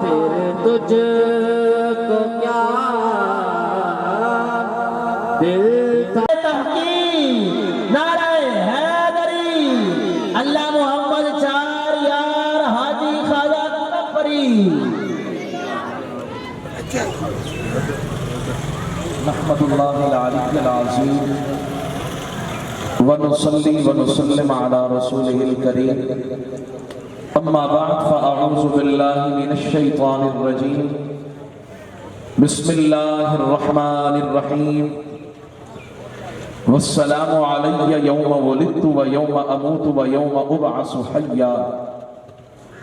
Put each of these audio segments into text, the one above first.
پھر تجھ کو کیا دل تھا تحقیق نعرہ حیدری اللہ محمد چار یار حاجی خواجہ نفری نحمد اللہ العلی العظیم ونصلی ونسلم علی رسولہ الکریم اما بعد فاعوذ باللہ من الشیطان الرجیم بسم اللہ الرحمن الرحیم والسلام علی یوم ولدت ویوم اموت ویوم ابعث حیا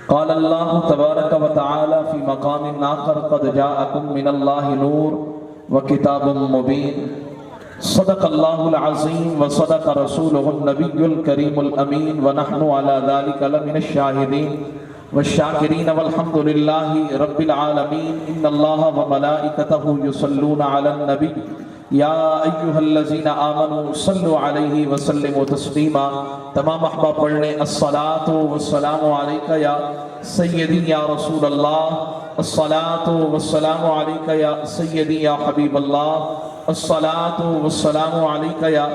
قال اللہ تبارک وتعالی فی مقام آخر قد جاءکم من اللہ نور وکتاب مبین صدق اللہ العظیم وصدق رسولہ النبی الکریم الامین ونحن علی ذلک لمن الشاہدین والشاکرین والحمد للہ رب العالمین ان اللہ وملائکتہ یصلون علی النبی یا ایہا الذین آمنوا صلوا علیہ وسلموا تسلیما تمام احباب پڑھ لیں الصلاة والسلام علیکہ یا سیدی یا رسول اللہ الصلاة والسلام علیکہ یا سیدی یا حبیب اللہ الصلاة والسلام علیکہ یا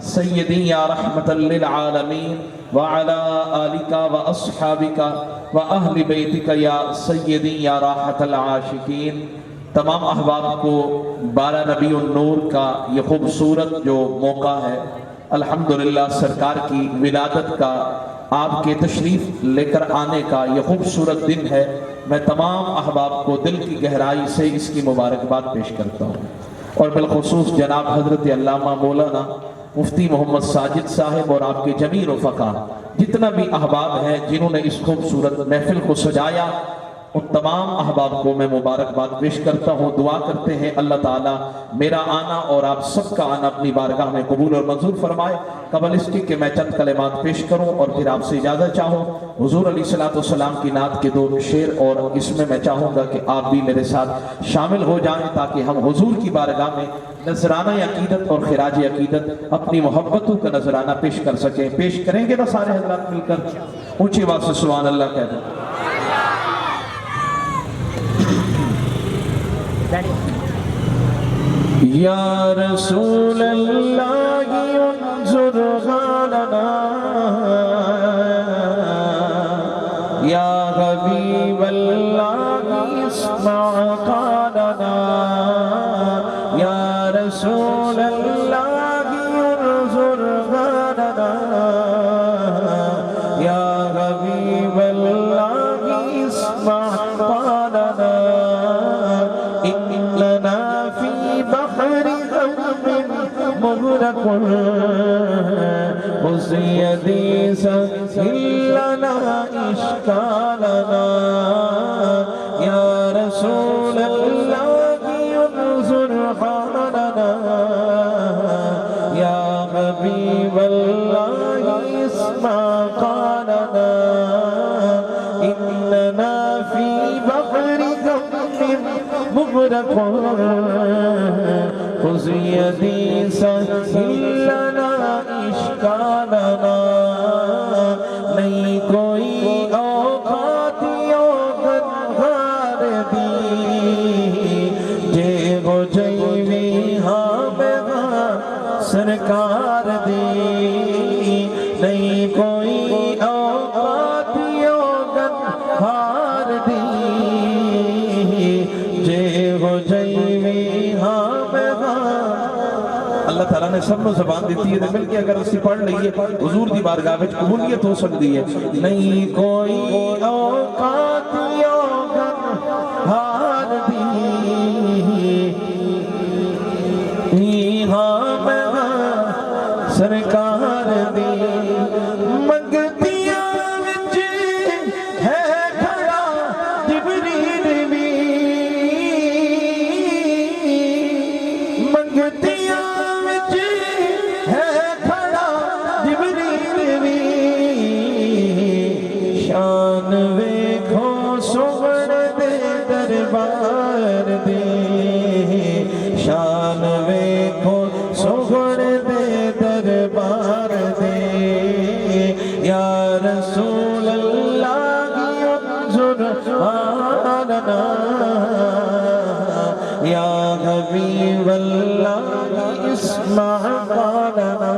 سیدی یا رحمتا للعالمین وعلا آلکا واصحابکا واہل بیتکا یا سیدی یا راحت العاشقین تمام احباب کو 12 ربیع النور کا یہ خوبصورت جو موقع ہے الحمدللہ سرکار کی ولادت کا آپ کے تشریف لے کر آنے کا یہ خوبصورت دن ہے میں تمام احباب کو دل کی گہرائی سے اس کی مبارکباد پیش کرتا ہوں اور بالخصوص جناب حضرت علامہ مولانا مفتی محمد ساجد صاحب اور آپ کے جمیع رفقا جتنا بھی احباب ہیں جنہوں نے اس خوبصورت محفل کو سجایا ان تمام احباب کو میں مبارکباد پیش کرتا ہوں دعا کرتے ہیں اللہ تعالیٰ میرا آنا اور آپ سب کا آنا اپنی بارگاہ میں قبول اور منظور فرمائے قبل اس کی کہ میں چند کلمات پیش کروں اور پھر آپ سے اجازت چاہوں حضور علیہ السلام کی نعت کے 2 شعر اور اس میں میں چاہوں گا کہ آپ بھی میرے ساتھ شامل ہو جائیں تاکہ ہم حضور کی بارگاہ میں نذرانہ عقیدت اور خراج عقیدت اپنی محبتوں کا نذرانہ پیش کر سکیں پیش کریں گے نا سارے حضرات مل کر اونچی آواز سے سبحان اللہ کہہ دیں یا رسول اللہ انظر حالنا یا حبیب اللہ اسمع قالنا یا رسول اللہ انظر حالنا یا حبیب اللہ اسمع قالنا مغرق اس یدی سہل لنا اشکالنا یا رسول اللہ انظر حالنا یا حبیب اللہ اسمع قالنا اننا فی بحر غم مغرق خذ یدی سہل لنا اشکالنا نہیں کوئی اوقاتی اوغنغار دی جے گو جیوی ہاں سرکار دی نہیں کوئی اوقاتی اوغنغار دی جے گو جیوی ہاں اللہ تعالیٰ نے سب نو زبان دیتی ہے مل کے اگر اسی پڑھ لئیے حضور دی بارگاہ وچ قبولیت ہو سکتی ہے نہیں کوئی اوقات یوگن ہار دی ہاں میں سرکار دی منگتیاں وچ ہے کھڑا جبریل بھی منگتیاں شان ویکھو سوڑ دے دربار دے شان ویکھو سوڑ دے دربار دے یا رسول اللہ انظر حالنا لنا یا حبیب اللہ اسمع قولنا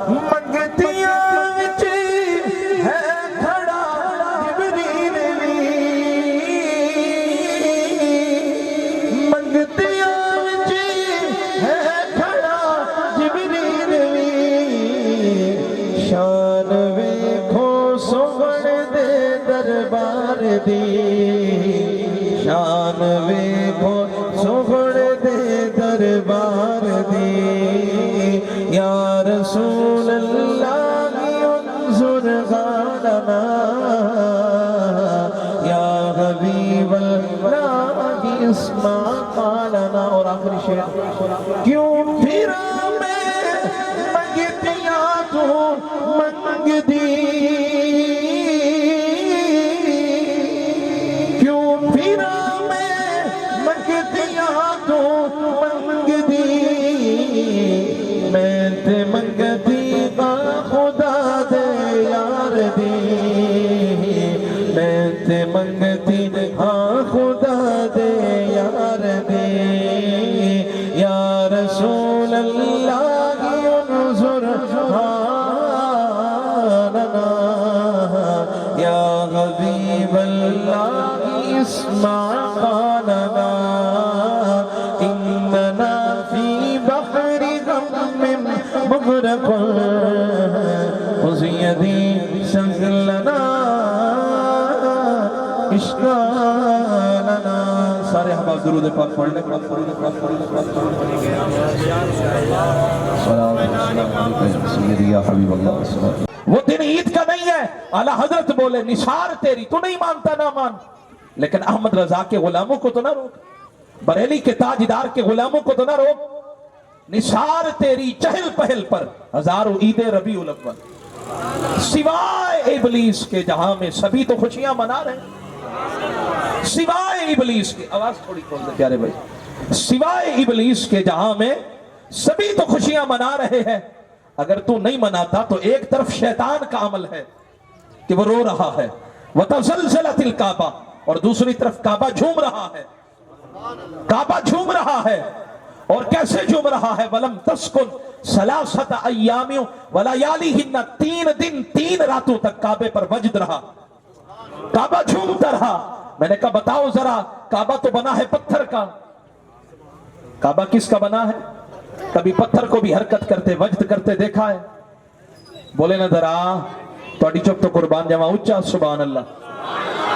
منگتیاں وچ ہے کھڑا جبریل وی منگتیاں وچ ہے کھڑا جبریل وی شان ویکھو سونے دے دربار دی شان ویکھو سونے دے دربار دی یا رسول اللہ انظر غالنا یا حبیب اللہ اسمع قالنا اور آخری شعر کیوں پھرا میں منگتیاں تو منگ دی کیوں پھرا میں منگتیاں تو منگ دی میں تے منگتی کا خدا دے یار دی میں تے منگتی ہاں خدا دے یار دی یا رسول اللہ انظر حالنا یا حبیب اللہ اسمع قولنا اننا فی بحر غم مغرق خذ یدی سنگلنا اشکالنا سارے ہم آپ درود پاک پڑھ لیں وہ دن عید کا نہیں ہے اعلیٰ حضرت بولے نثار تیری تو نہیں مانتا نہ مان لیکن احمد رضا کے غلاموں کو تو نہ روک بریلی کے تاجدار کے غلاموں کو تو نہ روک نثار تیری چہل پہل پر ہزاروں عید ربیع الاول سوائے ابلیس کے جہاں میں سبھی تو خوشیاں منا رہے ہیں سوائے ابلیس کے آواز تھوڑی کھول دے پیارے بھائی سوائے ابلیس کے جہاں میں سبھی تو خوشیاں منا رہے ہیں اگر تو نہیں مناتا تو ایک طرف شیطان کا عمل ہے کہ وہ رو رہا ہے وَتَزَلْزَلَتِ الْكَعْبَةُ اور دوسری طرف کعبہ جھوم رہا ہے کعبہ جھوم رہا ہے اور کیسے جھوم رہا ہے وَلَمْ تَسْكُنْ ثَلَاثَةَ أَيَّامٍ وَلَيَالِهِنَّ 3 دن 3 راتوں تک کعبے پر وجد رہا کعبہ جھومتا رہا میں نے کہا بتاؤ ذرا کعبہ تو بنا ہے پتھر کا کعبہ کس کا بنا ہے کبھی پتھر کو بھی حرکت کرتے وجد کرتے دیکھا ہے بولے نا ذرا توڑی چپ تو قربان جمع اچھا سبحان اللہ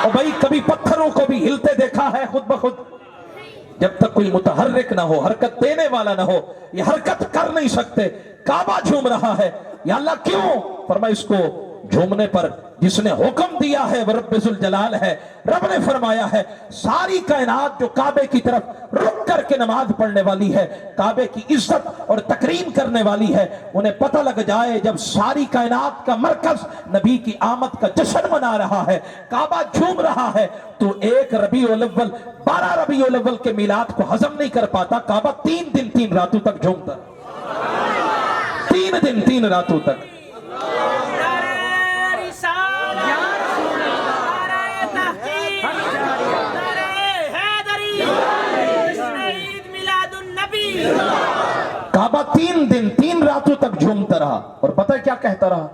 اور بھائی کبھی پتھروں کو بھی ہلتے دیکھا ہے خود بخود جب تک کوئی متحرک نہ ہو حرکت دینے والا نہ ہو یہ حرکت کر نہیں سکتے کعبہ جھوم رہا ہے یا اللہ کیوں فرمایا اس کو جھومنے پر جس نے حکم دیا ہے وہ رب ذوالجلال ہے رب نے فرمایا ہے ساری کائنات جو کعبے کی طرف رک کر کے نماز پڑھنے والی ہے کعبے کی عزت اور تکریم کرنے والی ہے انہیں پتہ لگ جائے جب ساری کائنات کا مرکز نبی کی آمد کا جشن منا رہا ہے کعبہ جھوم رہا ہے تو ایک ربیع الاول 12 ربیع الاول کے میلاد کو ہضم نہیں کر پاتا کعبہ 3 دن 3 راتوں تک جھومتا 3 دن 3 راتوں تک کعبہ 3 دن 3 راتوں تک جھومتا رہا اور پتہ ہے کیا کہتا رہا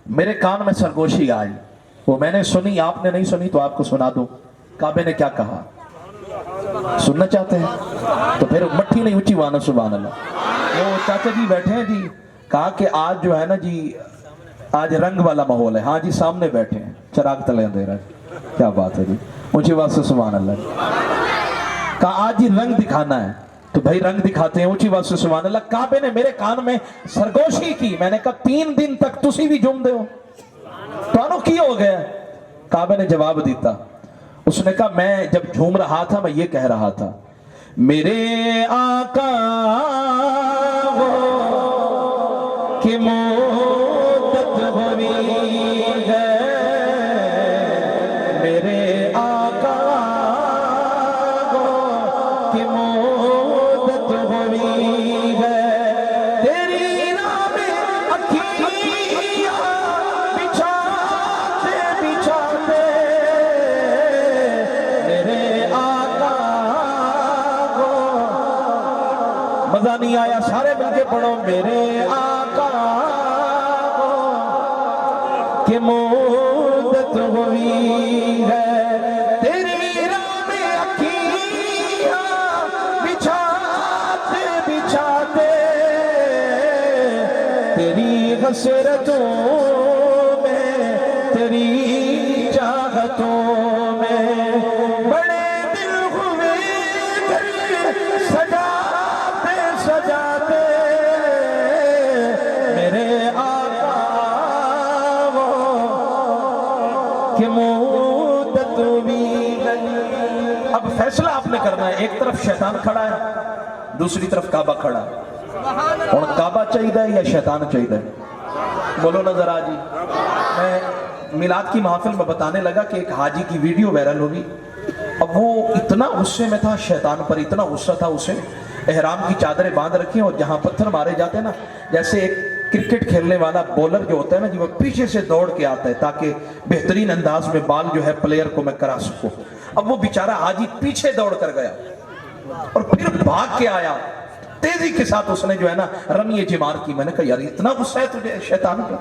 میرے کان میں سرگوشی آئی وہ میں نے سنی آپ نے نہیں سنی تو آپ کو سنا دو کعبے نے کیا کہا سننا چاہتے ہیں تو پھر مٹھی نہیں اونچی وانا سبحان اللہ وہ چاچا جی بیٹھے ہیں جی کہا کہ آج جو ہے نا جی آج رنگ والا ماحول ہے ہاں جی سامنے بیٹھے ہیں چراغ تلے دے رہا ہے کیا بات ہے جی اونچی بات سے سبحان اللہ کہا آج ہی رنگ دکھانا ہے تو بھائی رنگ دکھاتے ہیں اونچی بات سے سبحان اللہ کعبے نے میرے کان میں سرگوشی کی میں نے کہا 3 دن تک تسی بھی جھوم دے ہو تو انو کی ہو گیا کعبے نے جواب دیتا اس نے کہا میں جب جھوم رہا تھا میں یہ کہہ رہا تھا میرے آقا ہو کہ مدت ہوئی ہے میرے آقا ہو کہ مدت ہوئی ہے تیری نام اکھیاں بچھاتے بچھاتے مزہ نہیں آیا؟ سارے مل کے پڑھو میرے آقا کہ مدت ہوئی ہے تیری راہ میں اکھیاں بچھاتے بچھاتے، تیری حسرتوں میں تیری چاہتوں میں بڑے دل ہوئے سجاتے سجاتے میرے آقا کہ مدت بھی گئی۔ اب فیصلہ آپ نے کرنا ہے، ایک طرف شیطان کھڑا ہے، دوسری طرف کعبہ کھڑا ہے، اور کعبہ چاہیے یا شیطان چاہیے؟ بولو نا ذرا جی۔ میں میلاد کی محفل میں بتانے لگا کہ ایک حاجی کی ویڈیو وائرل ہوگی، اب وہ اتنا غصے میں تھا شیطان پر، اتنا غصہ تھا اسے، احرام کی چادریں باندھ رکھی اور جہاں پتھر مارے جاتے ہیں نا، جیسے ایک کرکٹ کھیلنے والا بولر جو ہوتا ہے نا جی، وہ پیچھے سے دوڑ کے آتا ہے تاکہ بہترین انداز میں بال جو ہے پلیئر کو میں کرا سکوں، اب وہ بیچارہ حاجی پیچھے دوڑ کر گیا اور پھر بھاگ کے آیا، تیزی کے ساتھ اس نے جو ہے نا رمی جمار کی۔ میں نے کہا یار اتنا غصہ ہے تجھے شیطان کا،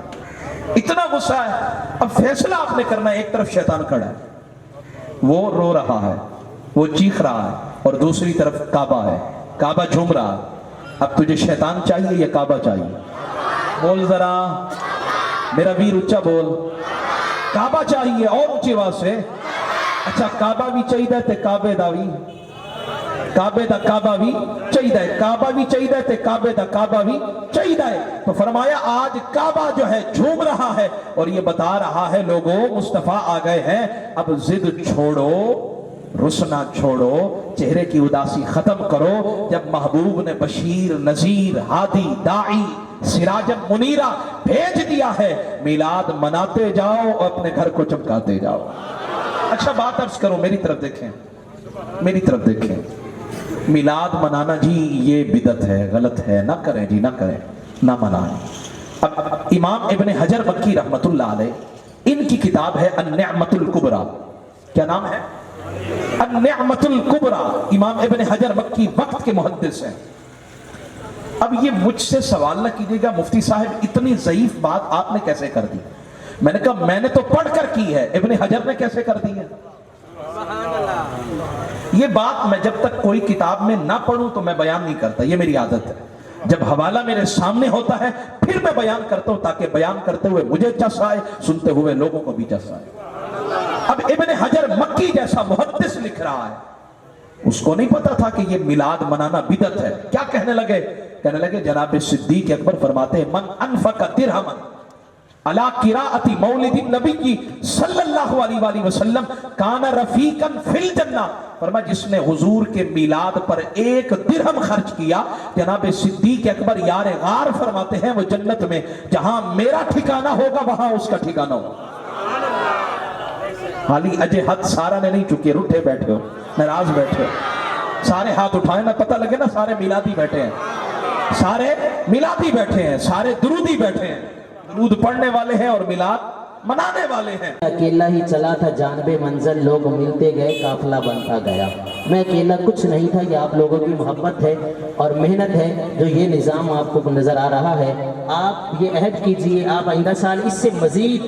اتنا غصہ ہے؟ اب فیصلہ آپ نے کرنا ہے، ایک طرف شیطان کھڑا ہے، وہ رو رہا ہے، وہ چیخ رہا ہے، اور دوسری طرف کعبہ ہے، کعبہ جھوم رہا ہے۔ اب تجھے شیطان چاہیے یا کعبہ چاہیے؟ بول ذرا میرا ویر اچھا بول۔ کعبہ چاہیے، اور اونچی آواز سے۔ اچھا کعبہ بھی چاہیے تے کعبے دا بھی، کعبے دا کعبہ بھی چاہیے، کعبہ بھی چاہیے تے کعبے دا کعبہ بھی چاہیے۔ تو فرمایا آج کعبہ جو ہے جھوم رہا ہے اور یہ بتا رہا ہے لوگوں مصطفیٰ آ گئے ہیں، اب ضد چھوڑو، رسنا چھوڑو، چہرے کی اداسی ختم کرو۔ جب محبوب نے بشیر نذیر ہادی داعی سراجم منیرہ بھیج دیا ہے، میلاد مناتے جاؤ اور اپنے گھر کو چمکاتے جاؤ۔ اچھا بات عرض کرو، میری طرف دیکھیں، میری طرف دیکھیں، میلاد منانا جی یہ بدعت ہے، غلط ہے، نہ کریں جی، نہ کریں، نہ منائیں۔ اب امام ابن حجر مکی رحمت اللہ علیہ، ان کی کتاب ہے النعمت الکبریٰ۔ کیا نام ہے؟ النعمت الکبریٰ۔ امام ابن حجر مکی وقت کے محدث ہیں۔ اب یہ مجھ سے سوال نہ کیجیے گا مفتی صاحب اتنی ضعیف بات آپ نے کیسے کر دی؟ میں نے کہا میں نے تو پڑھ کر کی ہے، ابن حجر نے کیسے کر دی ہے؟ یہ بات میں جب تک کوئی کتاب میں نہ پڑھوں تو میں بیان نہیں کرتا، یہ میری عادت ہے۔ جب حوالہ میرے سامنے ہوتا ہے پھر میں بیان کرتا ہوں، تاکہ بیان کرتے ہوئے مجھے چس آئے، سنتے ہوئے لوگوں کو بھی چس آئے۔ اب ابن حجر مکی جیسا محدث لکھ رہا ہے، اس کو نہیں پتا تھا کہ یہ میلاد منانا بدعت ہے۔ کیا کہنے لگے؟ کہنے لگے جناب صدیق اکبر فرماتے ہیں من انفق درہما علی قراءۃ مولد النبی صلی اللہ علیہ وآلہ وسلم کان رفیقا فی الجنہ، فرمایا جس نے حضور کے میلاد پر 1 درہم خرچ کیا، جناب صدیق اکبر یار غار فرماتے ہیں وہ جنت میں جہاں میرا ٹھکانہ ہوگا وہاں اس کا ٹھکانہ ہوگا۔ حالی اجے ہاتھ سارا نے نہیں چکے، روٹھے بیٹھے ہو، ناراض بیٹھے ہو، سارے ہاتھ اٹھائیں نا، پتہ لگے نا سارے میلادی بیٹھے ہیں، سارے میلادی بیٹھے ہیں، سارے درودی بیٹھے ہیں، درود پڑھنے والے ہیں اور میلاد منانے والے ہیں۔ اکیلا ہی چلا تھا جانب منزل، لوگ ملتے گئے قافلہ بنتا گیا۔ میں اکیلا کچھ نہیں تھا، یہ آپ لوگوں کی محبت ہے اور محنت ہے جو یہ نظام آپ کو نظر آ رہا ہے۔ آپ یہ عہد کیجئے آپ آئندہ سال اس سے مزید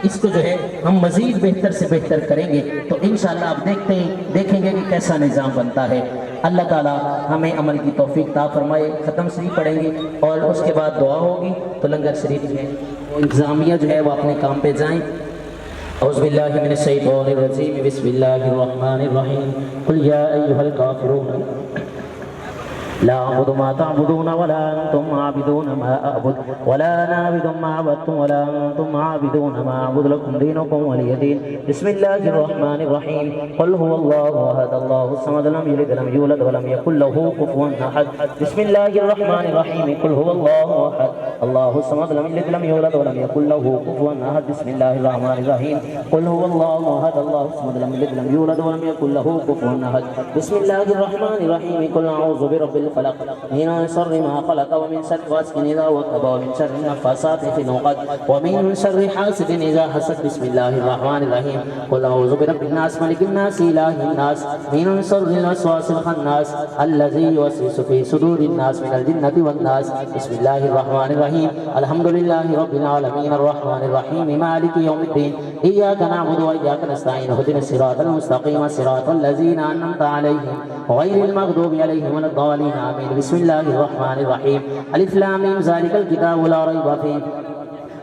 اس کو جو ہے ہم مزید بہتر سے بہتر کریں گے، تو انشاءاللہ آپ دیکھیں گے کہ کیسا نظام بنتا ہے۔ اللہ تعالیٰ ہمیں عمل کی توفیق عطا فرمائے۔ ختم شریف پڑھیں گے اور اس کے بعد دعا ہوگی، تو لنگر شریف میں انتظامیہ جو ہے وہ اپنے کام پہ جائیں۔ اعوذ باللہ من الشیطان الرجیم، بسم اللہ الرحمن الرحیم، قل یا ایہا الکافرون لا أعبد ما تعبدون ولا أنتم عابدون ما أعبد ولا أنا عابد ما عبدتم ولا أنتم عابدون ما أعبد لكم دينكم ولي دين بسم الله الرحمن الرحيم قل هو الله أحد الله الصمد لم يلد ولم يولد ولم يكن له كفوا أحد بسم الله الرحمن الرحيم قل هو الله أحد الله الصمد لم يلد ولم يولد ولم يكن له كفوا أحد بسم الله الرحمن الرحيم قل هو الله أحد الله الصمد لم يلد ولم يولد ولم يكن له كفوا أحد بسم الله الرحمن الرحيم قل أعوذ برب الفلق من شر ما خلق ومن شر غاسق إذا وقب ومن شر النفاثات في العقد ومن شر حاسد إذا حسد بسم الله الرحمن الرحيم قل أعوذ برب الناس ملك الناس إله الناس من شر الوسواس الخناس الذي يوسوس في صدور الناس من الجنة والناس بسم الله الرحمن الرحيم الحمد لله رب العالمين الرحمن الرحيم مالك يوم الدين إياك نعبد وإياك نستعين اهدنا الصراط المستقيم صراط الذين أنعمت عليهم غير المغضوب عليهم ولا الضالين آمين بسم الله الرحمن الرحيم ألف لام ميم ذلك الكتاب لا ريب فيه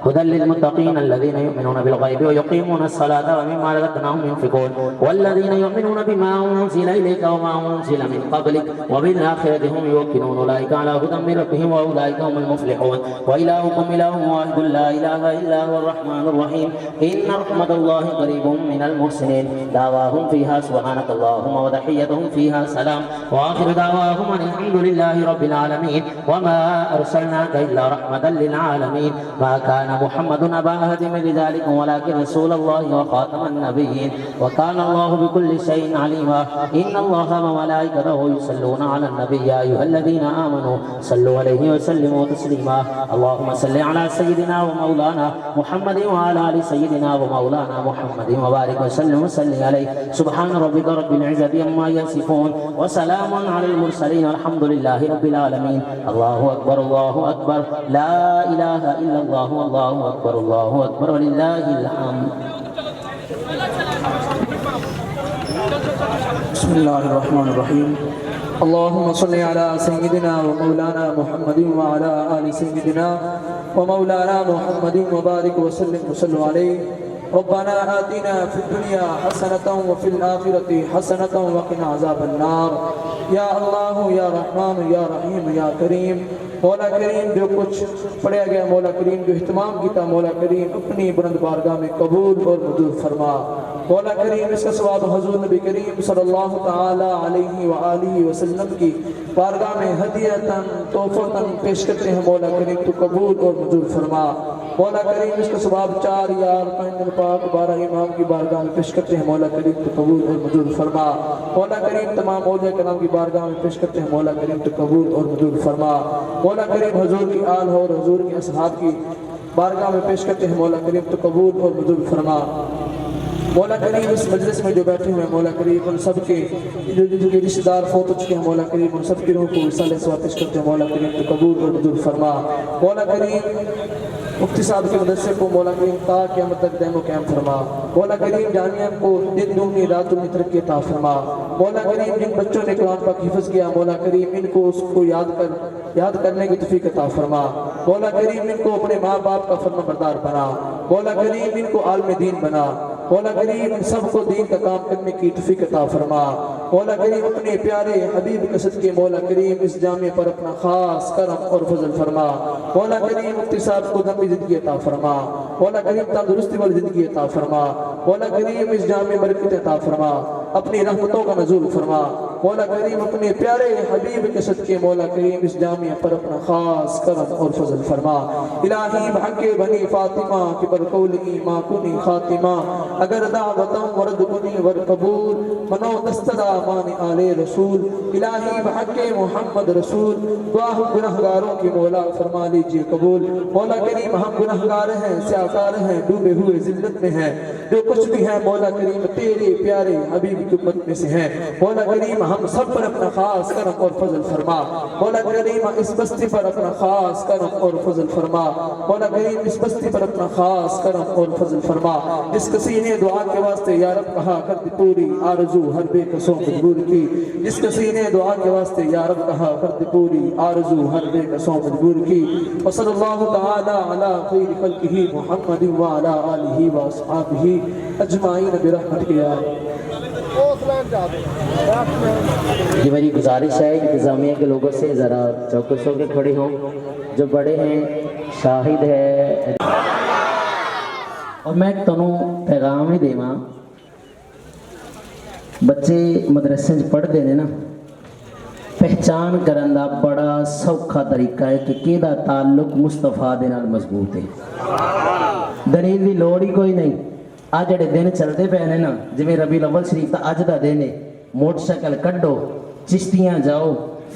هدى للمتقين الذين يؤمنون بالغيب ويقيمون الصلاة ومما رزقناهم ينفقون والذين يؤمنون بما أنزل إليك وما أنزل من قبلك وبالآخرة هم يوقنون أولئك على هدى من ربهم وأولئك هم المفلحون وإلهكم إله واحد لا إله إلا هو الرحمن الرحيم إن رحمة الله قريب من المحسنين دعواهم فيها سبحانك اللهم وتحيتهم فيها سلام وآخر دعواهم أن الحمد لله رب العالمين وما أرسلناك إلا رحمة للعالمين ما كان محمد أبا أحد من رجالكم ولكن رسول الله وخاتم النبيين وكان الله بكل شيء عليما إن الله وملائكته يصلون على النبي يا أيها الذين آمنوا صلوا عليه وسلموا تسليما اللهم صل على سيدنا ومولانا محمد وعلى آل سيدنا ومولانا محمد وبارك وسلم وصل عليه سبحان ربك رب العزة عما يصفون وسلام على المرسلين والحمد لله رب العالمين الله أكبر لا إله إلا الله والله أكبر ولله الحمد بسم الله الرحمن الرحيم اللهم صل على سيدنا ومولانا محمد وعلى آل سيدنا ومولانا محمد وبارك وسلم وصلوا عليه ربنا آتنا في الدنيا حسنة وفي الآخرة حسنة وقنا عذاب النار یا اللہ یا رحمان یا رحیم یا کریم مولا کریم جو کچھ پڑھا گیا مولا کریم جو اہتمام کیتا مولا کریم اپنی بلند بارگاہ میں قبول اور منظور فرما مولا کریم اس کا ثواب حضور نبی کریم صلی اللہ تعالی علیہ وآلہ وسلم کی بارگاہ میں ہدیتاً تحفتاً پیش کرتے ہیں مولا کریم تو قبول اور منظور فرما مولا کریم اس کا ثواب 4 یار 5 دن پاک 12 امام کی بارگاہ میں پیش کرتے ہیں مولا کریم تو قبول اور منظور فرما مولا کریم تمام اولیاء کرام کی بارگاہ میں پیش کرتے ہیں مولا کریم تو قبول اور منظور فرما مولا کریم حضور کی آل اور حضور کی اصحاب کی بارگاہ میں پیش کرتے ہیں مولا کریم تو قبول اور منظور فرما مولا کریم اس مجلس میں جو بیٹھے ہوئے ہیں مولا کریم ان سب کے جو کے رشتہ دار فوت ہو چکے ہیں مولا کریم ان سب کی روح کو وصال ثواب پیش کرتے ہیں مولا کریم تو قبول اور منظور فرما مولا کریم مفتی صاحب کے مدرسے کو مولا کریم تا قیامت تک دائم و قائم فرما مولا کریم جامعہ کو دن دنیا رات میں ترقی عطا فرما مولا کریم جن بچوں نے قرآن پاک حفظ کیا مولا کریم ان کو اس کو یاد کرنے کی توفیق عطا فرما مولا کریم ان کو اپنے ماں باپ کا فرما بردار بنا مولا کریم ان کو عالم دین بنا مولا کریم ان سب کو دین کا کام کرنے کی توفیق عطا فرما مولا کریم اپنے پیارے حبیب کے صدقے مولا کریم اس جامعے پر اپنا خاص کرم اور فضل فرما مولا کریم مفتی صاحب کو لمبی زندگی عطا فرما مولا کریم تندرستی والی زندگی عطا فرما مولا کریم اس جامع برکت عطا فرما اپنی رحمتوں کا نزول فرما مولا کریم اپنے پیارے حبیب کے صدقے مولا کریم اس جامعہ پر اپنا خاص کرم اور فضل فرما الہی بحق بنی فاطمہ کی برقولی ما کنی خاتمہ اگر دعوتم ورد کنی ورقبول منو دستدا مان آل رسول الہی بحق محمد رسول دعا ہم گناہگاروں کی مولا فرما لیجئے قبول مولا کریم ہم گناہگار ہیں سیاکار ہیں ڈوبے ہوئے ذلت میں ہیں جو کچھ بھی ہے مولا کریم تیرے پیارے حبیب کی امت میں سے ہیں مولا کریم ہم سب پر اپنا خاص کرم اور فضل فرما مولا کریم اس بستی پر اپنا خاص کرم اور فضل فرما مولا کریم اس بستی پر اپنا خاص کرم اور فضل فرما جس کسی نے دعا کے واسطے یا رب کہا کر دی پوری آرزو ہر بے قصوں مجبور کی جس کسی نے دعا کے واسطے یا رب کہا کر دی پوری آرزو ہر بے قصوں مجبور کی وصلی اللہ تعالی علی خیر خلقہ محمد وعلی آلہ واصحابہ اجمعین برحمتک یا یہ میری گزارش ہے انتظامیہ کے لوگوں سے ذرا چوکس ہو کے کھڑے ہوں جو بڑے ہیں شاہد ہے اور میں تنوں پیغام ہی دیواں بچے مدرسے پڑھتے ہیں نا پہچان کرن دا بڑا سوکھا طریقہ ہے کہ کیدا تعلق مصطفیٰ دے نال مضبوط ہے دلیل دی لوڑ ہی کوئی نہیں آج جڑے دن چلتے پے نے نا جویں ربیع الاول شریف دا اج دا دن ہے موٹر سائیکل کڈو چشتیاں جاؤ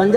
5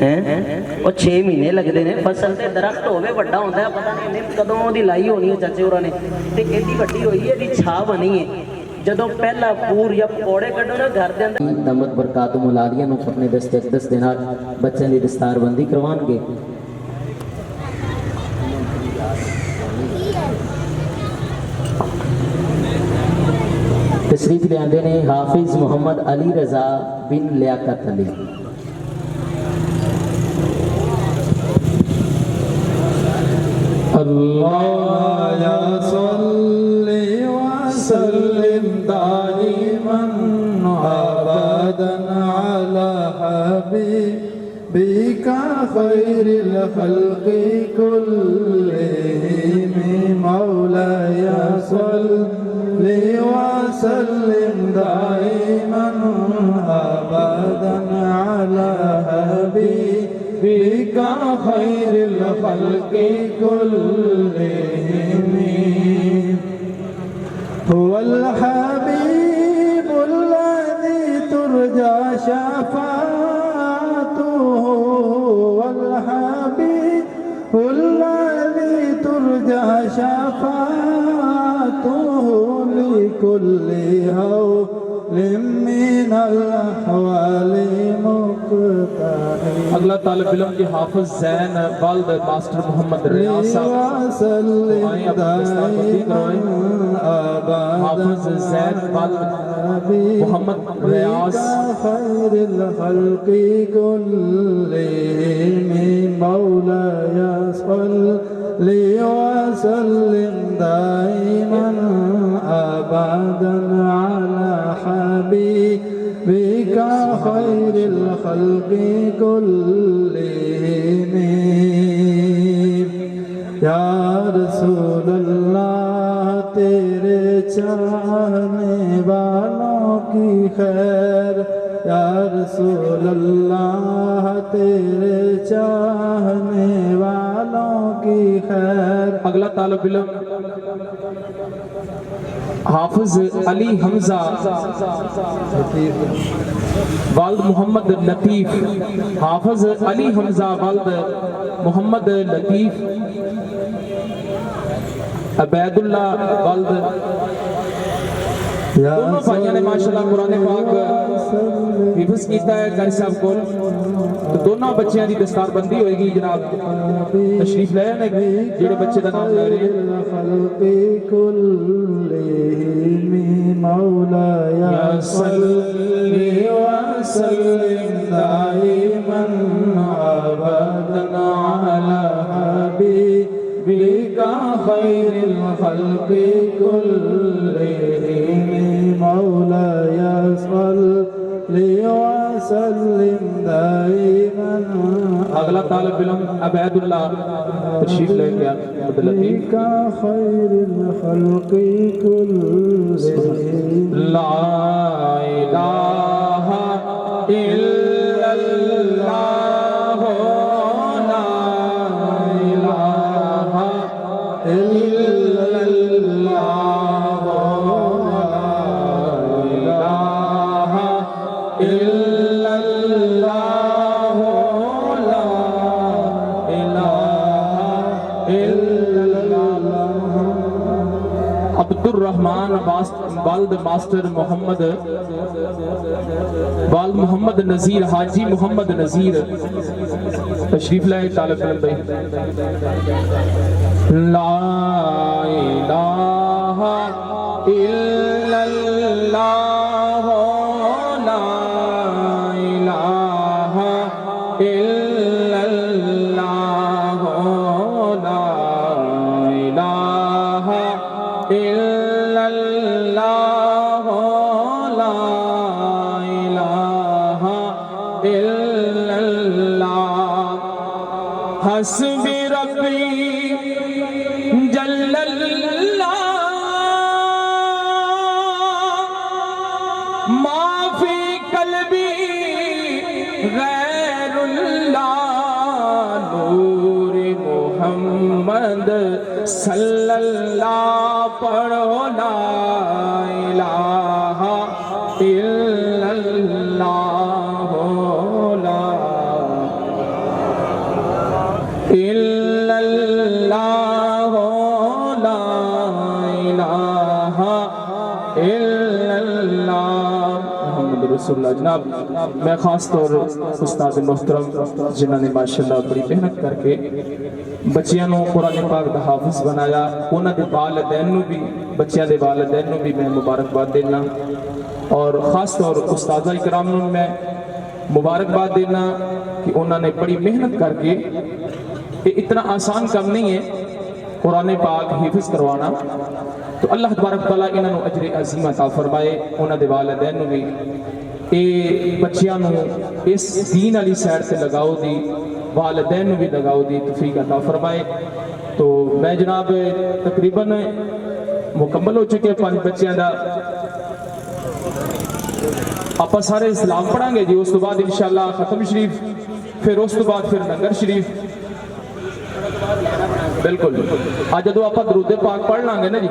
ਉਹ 6 ਮਹੀਨੇ ਲੱਗਦੇ ਨੇ ਫਸਲ ਤੇ ਦਰਖਤ ਹੋਵੇ ਵੱਡਾ ਹੁੰਦਾ ਪਤਾ ਨਹੀਂ ਇਹਨੇ ਕਦੋਂ ਉਹਦੀ ਲਾਈ ਹੋਣੀ ਹੈ ਚਾਚੇ ਹੋਰਾਂ ਨੇ ਤੇ ਇਹਦੀ ਵੱਡੀ ਹੋਈ ਹੈ ਇਹਦੀ ਛਾਂ ਬਣੀ ਹੈ ਜਦੋਂ ਪਹਿਲਾ ਪੂਰ ਜਾਂ ਪਕੌੜੇ ਕੱਢੋ ਨਾ ਘਰ ਦੇ ਅੰਦਰ ਦਮਤ ਬਰਕਾਤ ਮੁਲਾਰੀਆਂ ਨੂੰ ਆਪਣੇ ਦਸਤੇ ਅਕਦਸ ਦੇ ਨਾਲ ਬੱਚਿਆਂ ਦੀ ਦਸਤਾਰਬੰਦੀ ਕਰਵਾਉਣਗੇ تشریف لے آندے نے حافظ محمد علی رضا بن لیاقت علی اللہ یا صلی وسلم دائما ابدا علی حبیبک خیر الخلق کلہم مولاي صلی وسلم دائما ابدا على حبيبك خير الخلق كلهم هو الحبيب الذي ترجى شفاعته هو الحبيب الذي ترجى شفاعته لكل هول من الأحوال مقتحم اگلا طالب علم کی حافظ زین والد ماسٹر محمد ریاض صاحب آئیں اپنی دستاروندی کروائیں حافظ زین والد محمد ریاض خیر الخلق كلهم مولاي صلی وسلم دائما ابدا على حبيبك خير الخلق كلهم یا رسول اللہ تیرے چاہنے والوں کی خیر یا رسول اللہ تیرے چاہنے والوں کی خیر اگلا طالب علم حافظ علی حمزہ والد محمد لطیف حافظ علی حمزہ والد محمد لطیف عبید اللہ والد دونوں بھائیوں نے ماشاءاللہ قرآن پاک حفظ کیتا ہے قاری صاحب کو تو دونوں بچیاں دی دستار بندی ہوئے گی جناب تشریف لے آنے جڑے بچے دا نام لے رہے مولاي صلی وسلم دائما ابدا على حبيبك خير الخلق كلهم مولاي صلی وسلم دائما اگلا طالب علم عبید اللہ تشریف لے گیا حبيبك خير الخلق كلهم لا الہ الا اللہ لا الہ الا اللہ لا الہ الا اللہ لا الہ الا اللہ عبد الرحمن والد ماسٹر محمد والد محمد نذیر حاجی محمد نذیر تشریف لائے طالب علم بھائی لا الہ الا اللہ لا الہ الا اللہ لا الہ الا اللہ لا الہ الا اللہ حسبی ربی جل اللہ ما فی قلبی غیر اللہ نور محمد صلی اللہ پڑھو لا الہ الا اللہ لا رسول اللہ۔ جناب میں خاص طور استاد محترم جنہوں نے ماشاءاللہ بڑی محنت کر کے بچیاں نو قرآن پاک دا حافظ بنایا، انہاں دے والدین نو بھی، بچیاں دے والدین نو بھی میں مبارکباد دینا، اور خاص طور استاد اکرام نو میں مبارکباد دینا کہ انہوں نے بڑی محنت کر کے، یہ اتنا آسان کام نہیں ہے قرآن پاک حفظ کروانا، تو اللہ تبارک تعالیٰ انہوں نے اجر عظیم عطا فرمائے، انہوں نے والدین نو بھی اے بچیاں نو اس دین علی سائڈ سے لگاؤ دی، والدین نو بھی لگاؤ دی توفیق عطا فرمائے۔ تو میں جناب تقریباً مکمل ہو چکے 5 بچیاں دا، آپ سارے اسلام پڑھیں گے جی، اس تو بعد انشاءاللہ ختم شریف، پھر اس تو بعد پھر لنگر شریف، بالکل آج جدو آپ درود پاک پڑھ لیں گے نا جی،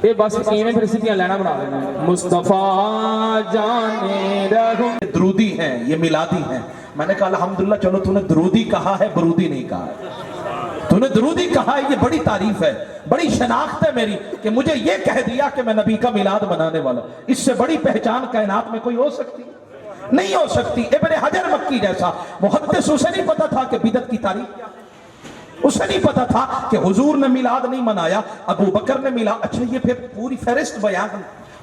یہ بس ایویں پھر سیدھیاں لینا بنا دینا، مصطفیٰ جانے رہو، درودی ہیں، یہ میلادی ہیں۔ میں نے کہا الحمدللہ، چلو تو نے درودی کہا ہے، برودی نہیں کہا ہے، تو نے درودی کہا ہے، یہ بڑی تعریف ہے، بڑی شناخت ہے میری کہ مجھے یہ کہہ دیا کہ میں نبی کا میلاد منانے والا۔ اس سے بڑی پہچان کائنات میں کوئی ہو سکتی نہیں ہو سکتی۔ ابن حجر مکی جیسا محدث، اسے نہیں پتا تھا کہ بدعت کی تعریف کیا، اسے نہیں پتا تھا کہ حضور نے میلاد نہیں منایا، ابو بکر نے میلاد۔ اچھا یہ پھر پوری فہرست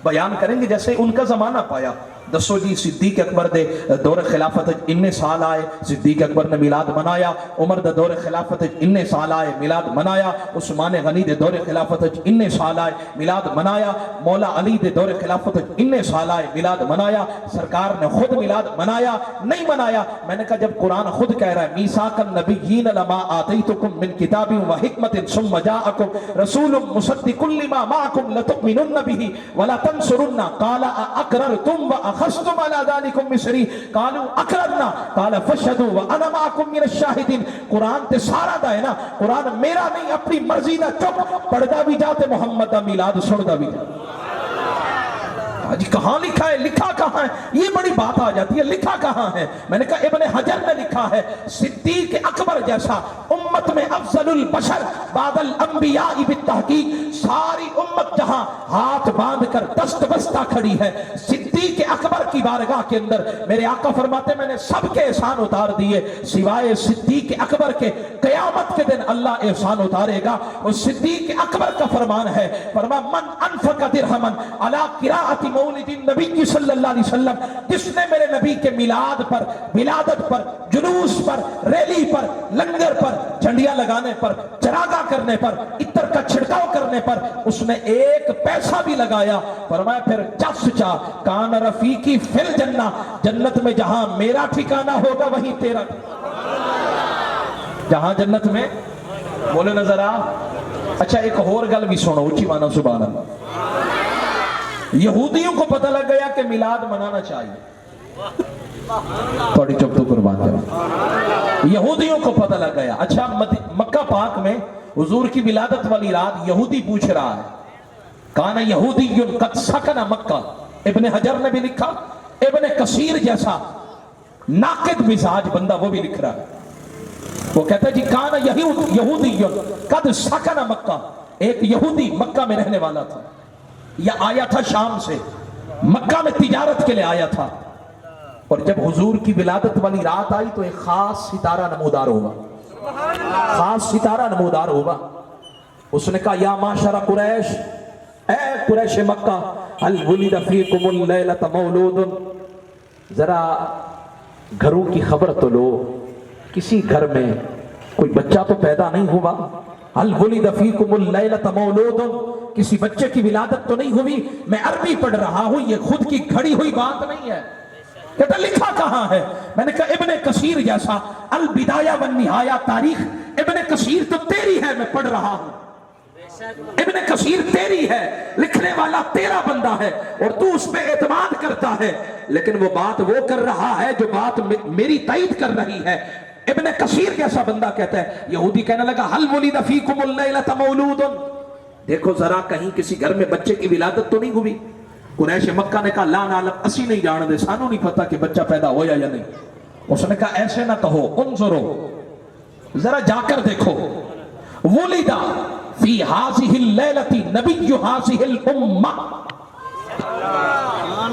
بیان کریں گے جیسے ان کا زمانہ پایا۔ دسو جی صدیق اکبر دے دور خلافت اننے سال آئے، صدیق اکبر نے میلاد منایا، عمر دے دور خلافت اننے سال آئے، میلاد منایا، عثمان غنی دے دور خلافت اننے سال آئے، میلاد منایا، مولا علی دے دور خلافت اننے سال آئے، میلاد منایا، سرکار نے خود میلاد منایا نہیں منایا؟ میں نے کہا جب قرآن خود کہہ رہا ہے میثاق النبیین لما آتیتکم من کتاب و حکمت ثم جاءکم رسول مصدق لما معکم لتؤمنن به ولا تنصرن قال اقررتم واخذتم على ذلكم مصری قالوا اقررنا قال فاشهدوا وانا معكم من الشاهدین۔ قرآن تے سارا دا ہے نا، قرآن میرا نہیں، اپنی مرضی دا چپ پڑھدا بھی جاتے محمد دا میلاد سندا بھی جا۔ جی کہاں لکھا ہے؟ لکھا کہاں ہے؟ یہ بڑی بات آ جاتی ہے، لکھا کہاں ہے؟ میں نے کہا ابن حجر نے لکھا ہے، صدیق اکبر جیسا امت میں افضل البشر بعد الانبیاء بالتحقیق، ساری امت جہاں ہاتھ باندھ کر دست بستہ کھڑی ہے، صدیق اکبر کی بارگاہ کے اندر میرے آقا فرماتے میں نے سب کے احسان اتار دیے سوائے صدیق اکبر کے، قیامت کے دن اللہ احسان اتارے گا۔ اور صدیق اکبر کا فرمان ہے، فرما من انفق درہمن علی قراءۃ مولد النبی صلی اللہ علیہ وسلم، جس نے میرے نبی کے میلاد پر، ولادت پر، جلوس پر، ریلی پر، لنگر پر، جھنڈیاں لگانے پر، چراغاں کرنے پر، عطر کا چھڑکاؤ کرنے پر اس نے 1 پیسہ بھی لگایا، فرمایا پھر چس چا کان رفیقی فی الجنہ، جنت میں جہاں میرا ٹھکانہ ہوگا وہیں تیرا، جہاں جنت میں بولے نظر آ۔ اچھا ایک اور گل بھی سنو، اچھی مانا سبحان اللہ۔ یہودیوں کو پتہ لگ گیا کہ میلاد منانا چاہیے، تھوڑی چپ تو قربان جاؤ، یہودیوں کو پتہ لگ گیا۔ اچھا مکہ پاک میں حضور کی ولادت والی رات یہودی پوچھ رہا ہے، کان یہودی قد سکن مکہ، ابن حجر نے بھی لکھا، ابن کثیر جیسا ناقد مزاج بندہ وہ بھی لکھ رہا ہے، وہ کہتا ہے جی کان یہودی قد سکن مکہ، ایک یہودی مکہ میں رہنے والا تھا، یا آیا تھا شام سے، مکہ میں تجارت کے لئے آیا تھا، اور جب حضور کی ولادت والی رات آئی تو ایک خاص ستارہ نمودار ہوا، خاص ستارہ نمودار ہوا۔ اس نے کہا یا معاشر قریش، اے قریش مکہ، هل ولد فیکم اللیلۃ مولود، ذرا گھروں کی خبر تو لو، کسی گھر میں کوئی بچہ تو پیدا نہیں ہوا، هل ولد فیکم اللیلۃ مولود، کسی بچے کی ولادت تو نہیں ہوئی؟ میں عربی پڑھ رہا ہوں، یہ خود کی گھڑی ہوئی بات نہیں ہے۔ کہتا لکھا کہاں ہے؟ میں نے کہا ابن کثیر جیسا البدایہ والنہایہ تاریخ، ابن کثیر تو تیری ہے، میں پڑھ رہا ہوں، ابن کثیر تیری ہے، لکھنے والا تیرا بندہ ہے، اور تو اس پہ اعتماد کرتا ہے، لیکن وہ بات وہ کر رہا ہے جو بات میری تائید کر رہی ہے۔ ابن کثیر جیسا بندہ کہتا ہے، یہودی کہنے لگا هل ولد فیکم اللیلۃ مولود، دیکھو ذرا کہیں کسی گھر میں بچے کی ولادت تو نہیں ہوئی؟ قریش مکہ نے کہا لا نعلم، اسی نہیں جان دے، سانو نہیں پتا کہ بچہ پیدا ہویا یا نہیں۔ اس نے کہا ایسے نہ کہو، انظرو، ذرا جا کر دیکھو، ولد فی ہذہ اللیلۃ نبی ہذہ الامہ،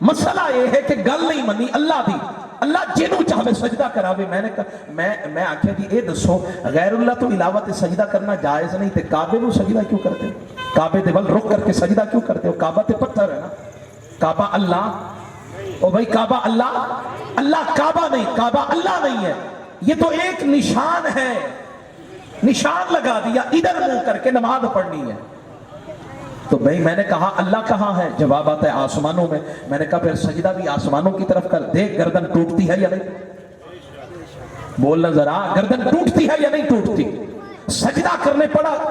مسئلہ یہ ہے کہ گل نہیں منی اللہ دی اللہ جنوں چاہے سجدہ کراوے میں نے کہا میں آکھیا جی اے دسو غیر اللہ تو علاوہ تے سجدہ کرنا جائز نہیں تے کعبے نو سجدہ کیوں کرتے ہو کعبے دے ول رخ کر کے سجدہ کیوں کرتے ہو کعبہ تے پتھر ہے نا کعبہ اللہ او بھائی کعبہ اللہ کعبہ نہیں کعبہ اللہ نہیں ہے یہ تو ایک نشان ہے نشان لگا دیا ادھر منہ کر کے نماز پڑھنی ہے تو بھائی میں نے کہا اللہ کہاں ہے جواب آتا ہے آسمانوں میں نے کہا پھر سجدہ بھی آسمانوں کی طرف کر دیکھ گردن ٹوٹتی ہے یا نہیں بولنا ذرا گردن ٹوٹتی ہے یا نہیں ٹوٹتی سجدہ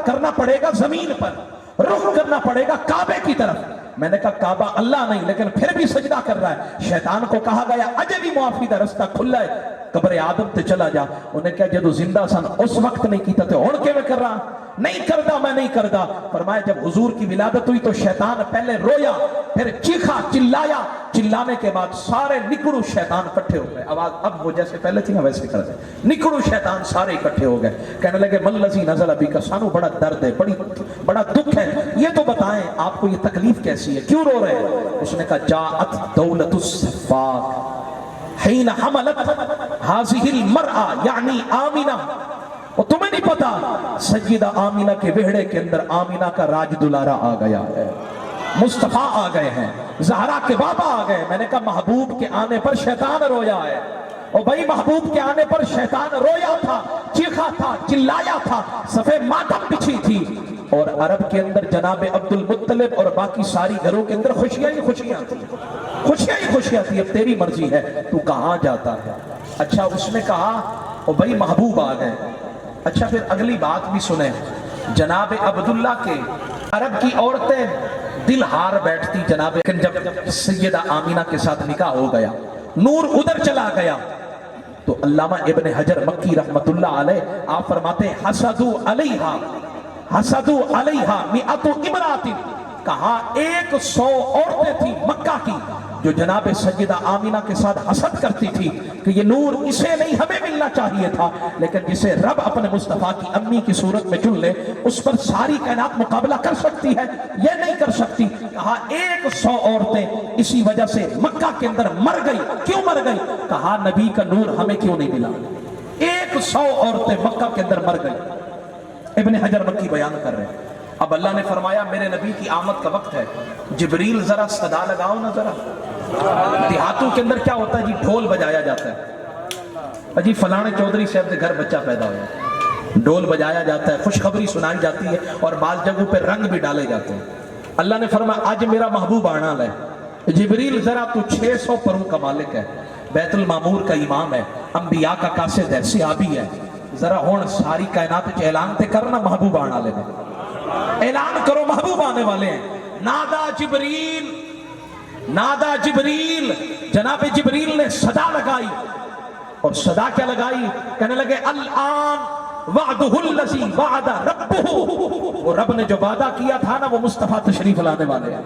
کرنا پڑے گا زمین پر رخ کرنا پڑے گا کعبے کی طرف میں نے کہا کعبہ اللہ نہیں لیکن پھر بھی سجدہ کر رہا ہے شیطان کو کہا گیا اجے بھی معافی دا رستہ کھلا ہے قبر آدم تے چلا جا انہیں کہا جدو زندہ سن اس وقت نہیں کیتا تے ہن کے میں کر رہا نہیں کردا میں نہیں کردا فرمایا جب حضور کی ولادت ہوئی تو شیطان پہلے رویا پھر چیخا چلایا چلانے کے بعد سارے نکڑو شیطان اکٹھے ہو گئے آواز اب وہ جیسے پہلے تھی نا ویسے کر دے نکڑو شیطان سارے اکٹھے ہو گئے کہنے لگے ملذی نزل ابی کا سانو بڑا درد ہے بڑا دکھ ہے یہ تو بتائیں آپ کو یہ تکلیف کیسی ہے کیوں رو رہے ہیں اس نے کہا جاءت دولت الصفاق حین حملت هذه المرأة یعنی آمینہ اور تمہیں نہیں پتا سیدہ آمینہ کے وہڑے کے اندر آمینہ کا راج دلارہ آ گیا ہے مصطفیٰ آ گئے ہیں زہرا کے بابا آ گئے میں نے کہا محبوب کے آنے پر شیطان رویا ہے اور بھائی محبوب کے آنے پر شیطان رویا تھا چیخا تھا چلایا تھا صفے ماتم بچھی تھی اور عرب کے اندر جناب عبد المطلب اور باقی ساری گھروں کے اندر خوشیاں ہی خوشیاں تھی اب تیری مرضی ہے تو کہاں جاتا ہے اچھا اس نے کہا اور بھائی محبوب آ گئے اچھا پھر اگلی بات بھی سنیں جناب عبداللہ کے عرب کی عورتیں دل ہار بیٹھتی جناب لیکن جب سیدہ آمینہ کے ساتھ نکاح ہو گیا نور ادھر چلا گیا تو علامہ ابن حجر مکی رحمت اللہ علیہ آپ فرماتے ہیں حسدو علیہا مئات امرات کہا 100 عورتیں تھی مکہ کی جو جناب سیدہ آمینہ کے ساتھ حسد کرتی تھی کہ یہ نور اسے نہیں ہمیں ملنا چاہیے تھا لیکن جسے رب اپنے مصطفیٰ کی امی کی صورت میں چن لے اس پر ساری کائنات مقابلہ کر سکتی ہے یہ نہیں کر سکتی کہا 100 عورتیں اسی وجہ سے مکہ کے اندر مر گئی کیوں مر گئی کہا نبی کا نور ہمیں کیوں نہیں ملا 100 عورتیں مکہ کے اندر مر گئی ابن حجر مکی بیان کر رہے ہیں اب اللہ نے فرمایا میرے نبی کی آمد کا وقت ہے جبریل ذرا صدا لگاؤ نا ذرا دیہاتوں کے اندر کیا ہوتا ہے جی ڈھول بجایا جاتا ہے جی فلانے چودھری صاحب کے گھر بچہ پیدا ہوا ڈھول بجایا جاتا ہے خوشخبری سنائی جاتی ہے اور بعض جگہوں پہ رنگ بھی ڈالے جاتے ہیں اللہ نے فرمایا آج میرا محبوب آنا ہے جبریل ذرا تو 600 پروں کا مالک ہے بیت المعمور کا امام ہے انبیاء کا قاصد ہے صحابی ہے ذرا ہون ساری کائنات چ اعلان تے کرنا محبوب آنا لے اعلان کرو محبوب آنے والے ہیں نادا جبریل جناب جبریل نے صدا لگائی اور صدا کیا لگائی کہنے لگے الان وعدہ الذی وعد ربہ وہ رب نے جو وعدہ کیا تھا نا وہ مصطفیٰ تشریف لانے والے ہیں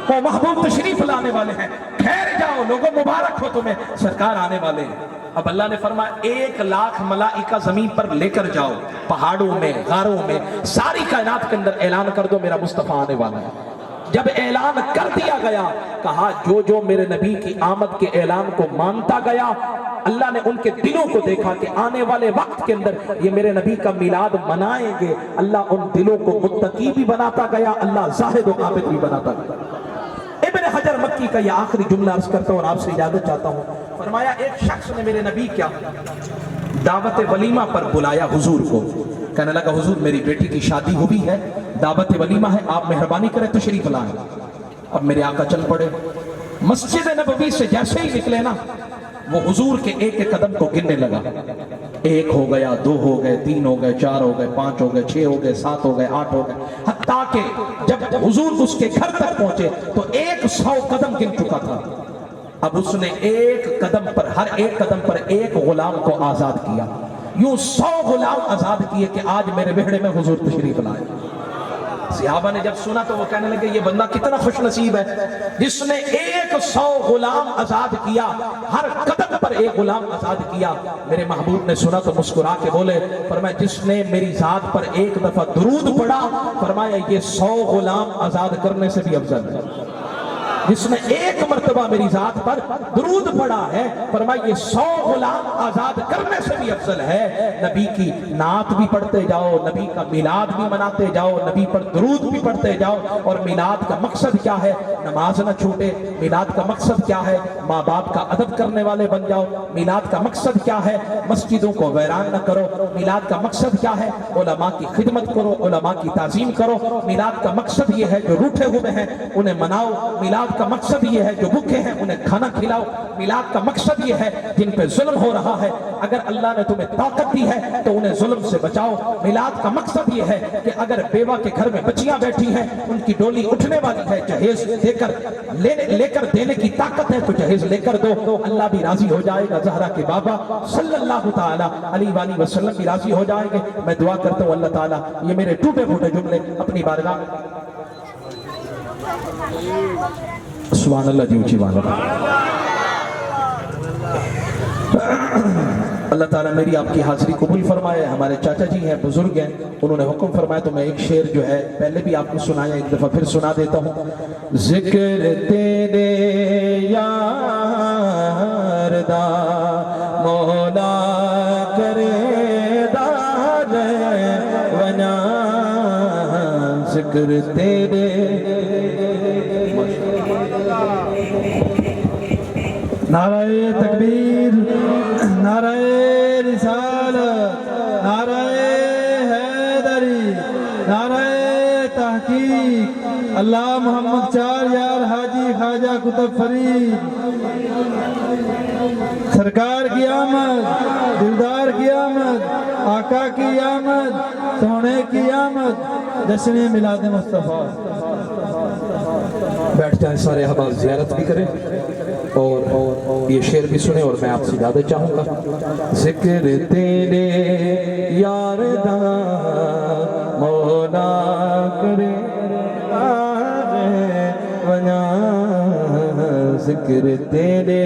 وہ محبوب تشریف لانے والے ہیں ٹھہر جاؤ لوگوں مبارک ہو تمہیں سرکار آنے والے ہیں اب اللہ نے فرمایا 1,00,000 ملائکہ زمین پر لے کر جاؤ پہاڑوں میں غاروں میں ساری کائنات کے اندر اعلان کر دو میرا مصطفیٰ آنے والا ہے جب اعلان کر دیا گیا کہا جو میرے نبی کی آمد کے اعلان کو مانتا گیا اللہ نے ان کے دلوں کو دیکھا کہ آنے والے وقت کے اندر یہ میرے نبی کا میلاد منائیں گے اللہ ان دلوں کو متقی بھی بناتا گیا اللہ زاہد و عابد بھی بناتا گیا ابن حجر مکی کا یہ آخری جملہ عرض کرتا ہوں اور آپ سے اجازت چاہتا ہوں فرمایا ایک شخص نے میرے نبی کیا دعوت ولیمہ پر بلایا حضور کو کہنے لگا حضور میری بیٹی کی شادی ہوئی ہے دعوت ولیمہ ہے آپ مہربانی کریں تشریف لائیں اب میرے آقا چل پڑے مسجد نبوی سے جیسے ہی نکلے نا وہ حضور کے ایک ایک قدم کو گننے لگا 1 ہو گیا 2 ہو گئے 3 ہو گئے 4 ہو گئے 5 ہو گئے 6 ہو گئے 7 ہو گئے 8 ہو گئے حتیٰ کہ جب حضور اس کے گھر تک پہنچے تو 100 قدم گن چکا تھا اب اس نے ایک قدم پر ہر ایک قدم پر ایک غلام کو آزاد کیا یوں 100 غلام آزاد کیے کہ آج میرے بہڑے میں حضور تشریف لائے صحابہ نے جب سنا تو وہ کہنے لگے یہ بندہ کتنا خوش نصیب ہے جس نے 100 غلام آزاد کیا ہر قدم پر ایک غلام آزاد کیا میرے محبوب نے سنا تو مسکرا کے بولے فرمایا جس نے میری ذات پر ایک دفعہ درود پڑھا فرمایا یہ 100 غلام آزاد کرنے سے بھی افضل ہے جس نے ایک مرتبہ میری ذات پر درود پڑھا ہے فرمایا یہ 100 غلام آزاد کرنے سے بھی افضل ہے۔ نبی کی نعت بھی پڑھتے جاؤ، نبی کا میلاد بھی مناتے جاؤ، نبی پر درود بھی پڑھتے جاؤ۔ اور میلاد کا مقصد کیا ہے؟ نماز نہ چھوٹے۔ میلاد کا مقصد کیا ہے؟ ماں باپ کا ادب کرنے والے بن جاؤ۔ میلاد کا مقصد کیا ہے؟ مسجدوں کو ویران نہ کرو۔ میلاد کا مقصد کیا ہے؟ علماء کی خدمت کرو، علماء کی تعظیم کرو۔ میلاد کا مقصد یہ ہے جو روٹھے ہوئے ہیں انہیں مناؤ۔ میلاد کا مقصد یہ ہے جو بھوکے ہیں انہیں کھانا کھلاؤ۔ میلاد کا مقصد یہ ہے جن پہ ظلم ہو رہا ہے اگر اللہ نے تمہیں طاقت دی ہے تو انہیں ظلم سے بچاؤ۔ میلاد کا مقصد یہ ہے کہ اگر بیوہ کے گھر میں بچیاں بیٹھی ہیں ان کی ڈولی اٹھنے والی ہے، جہیز لے کر دینے کی طاقت ہے تو جہیز لے کر دو، اللہ بھی راضی ہو جائے گا، زہرا کے بابا صلی اللہ تعالی علیہ وسلم بھی راضی ہو جائیں گے۔ میں دعا کرتا ہوں اللہ تعالیٰ یہ میرے ٹوٹے پھوٹے جملے اپنی بارگاہ میں سبحان اللہ جی اونچی بات اللہ تعالیٰ میری آپ کی حاضری قبول فرمائے۔ ہمارے چاچا جی ہیں، بزرگ ہیں، انہوں نے حکم فرمایا تو میں ایک شعر جو ہے پہلے بھی آپ کو سنایا، ایک دفعہ پھر سنا دیتا ہوں۔ ذکر تیرے یار دا مولا کرے دار ونا، ذکر تیرے نعرہ تکبیر، نعرہ رسالت، نعرہ حیدری، نعرہ تحقیق، اللہ محمد چار یار حاجی خواجہ قطب فرید سرکار کی آمد، دلدار کی آمد، آقا کی آمد، سونے کی آمد، جشن میلاد مصطفیٰ۔ بیٹھ جائیں سارے احباب، زیارت بھی کریں اور یہ شعر بھی سنیں اور میں آپ سے زیادہ چاہوں گا۔ ذکر تیرے یار دا مولا کرے ونا، ذکر تیرے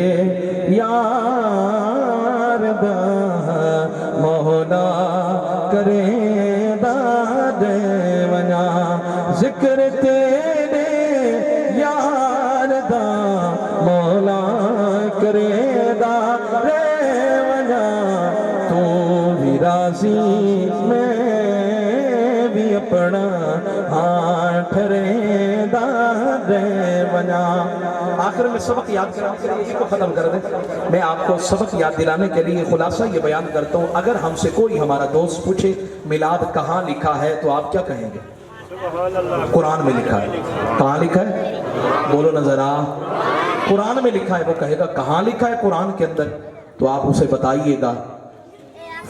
یار دا مولا کرے داد ونا، ذکر تیرے یار دا مولا کرے داد ونا، تو بھی راضی میں بھی اپنا ہاتھ رے داد ونا۔ آخر میں سبق یاد کرانے کے لیے کو ختم کر دیں، میں آپ کو سبق یاد دلانے کے لیے خلاصہ یہ بیان کرتا ہوں۔ اگر ہم سے کوئی ہمارا دوست پوچھے میلاد کہاں لکھا ہے تو آپ کیا کہیں گے؟ قرآن میں لکھا ہے۔ کہاں لکھا ہے؟ بولو نظر آ، قرآن میں لکھا ہے۔ وہ کہے گا کہاں لکھا ہے قرآن کے اندر؟ تو آپ اسے بتائیے گا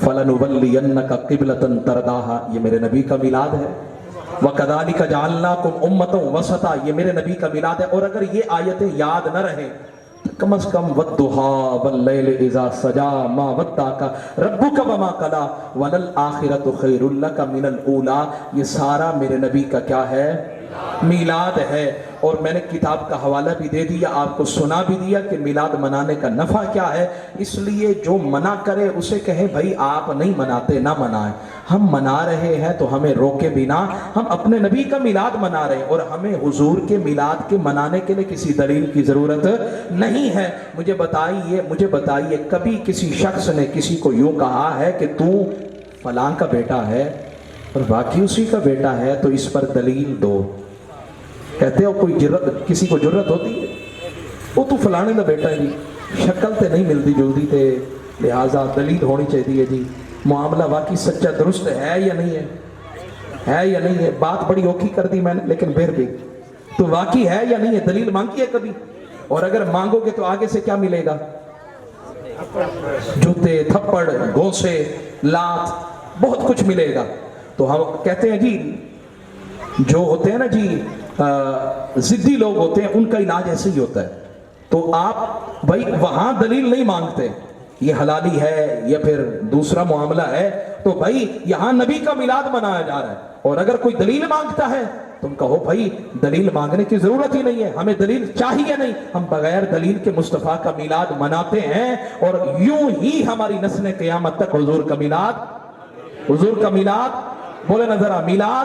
فَلَنُوَلِّيَنَّكَ قِبْلَةً تَرْضَاهَا، یہ میرے نبی کا میلاد ہے۔ وَكَذَلِكَ جَعَلْنَاكُمْ أُمَّةً وَسَطًا، یہ میرے نبی کا میلاد ہے۔ اور اگر یہ آیتیں یاد نہ رہیں کم از کم وَالضُّحَىٰ وَاللَّيْلِ إِذَا سَجَىٰ مَا وَدَّعَكَ رَبُّكَ وَمَا قَلَىٰ وَلَلْآخِرَةُ خَيْرٌ لَكَ مِنَ الْأُولَىٰ، یہ سارا میرے نبی کا کیا ہے؟ میلاد ہے۔ اور میں نے کتاب کا حوالہ بھی دے دیا، آپ کو سنا بھی دیا کہ میلاد منانے کا نفع کیا ہے۔ اس لیے جو منع کرے اسے کہے بھائی آپ نہیں مناتے، نہ منائیں، ہم منا رہے ہیں تو ہمیں روکے بنا، ہم اپنے نبی کا میلاد منا رہے ہیں اور ہمیں حضور کے میلاد کے منانے کے لیے کسی دلیل کی ضرورت نہیں ہے۔ مجھے بتائیے کبھی کسی شخص نے کسی کو یوں کہا ہے کہ تو فلاں کا بیٹا ہے اور باقی اسی کا بیٹا ہے تو اس پر دلیل دو؟ کہتے ہو کوئی کسی کو جرت ہوتی ہے؟ وہ تو فلانے کا بیٹا ہے جی، شکل تے نہیں ملتی جلدی تے، لہٰذا دلیل ہونی چاہیے جی، معاملہ واقعی سچا درست ہے یا نہیں ہے؟ ہے یا نہیں ہے؟ بات بڑی اوکھی کر دی میں نے، لیکن پھر بھی تو واقعی ہے یا نہیں ہے؟ دلیل مانگی ہے کبھی؟ اور اگر مانگو گے تو آگے سے کیا ملے گا؟ جوتے، تھپڑ، گھوسے، لات، بہت کچھ ملے گا۔ تو ہم کہتے ہیں جی جو ہوتے ہیں نا جی ضدی لوگ ہوتے ہیں ان کا علاج ایسے ہی ہوتا ہے۔ تو آپ بھائی وہاں دلیل نہیں مانگتے، یہ حلالی ہے یا پھر دوسرا معاملہ ہے، تو بھائی یہاں نبی کا میلاد منایا جا رہا ہے۔ اور اگر کوئی دلیل مانگتا ہے تم کہو بھائی دلیل مانگنے کی ضرورت ہی نہیں ہے، ہمیں دلیل چاہیے نہیں، ہم بغیر دلیل کے مصطفیٰ کا میلاد مناتے ہیں اور یوں ہی ہماری نسل قیامت تک حضور کا میلاد بولے نظر آ، میلاد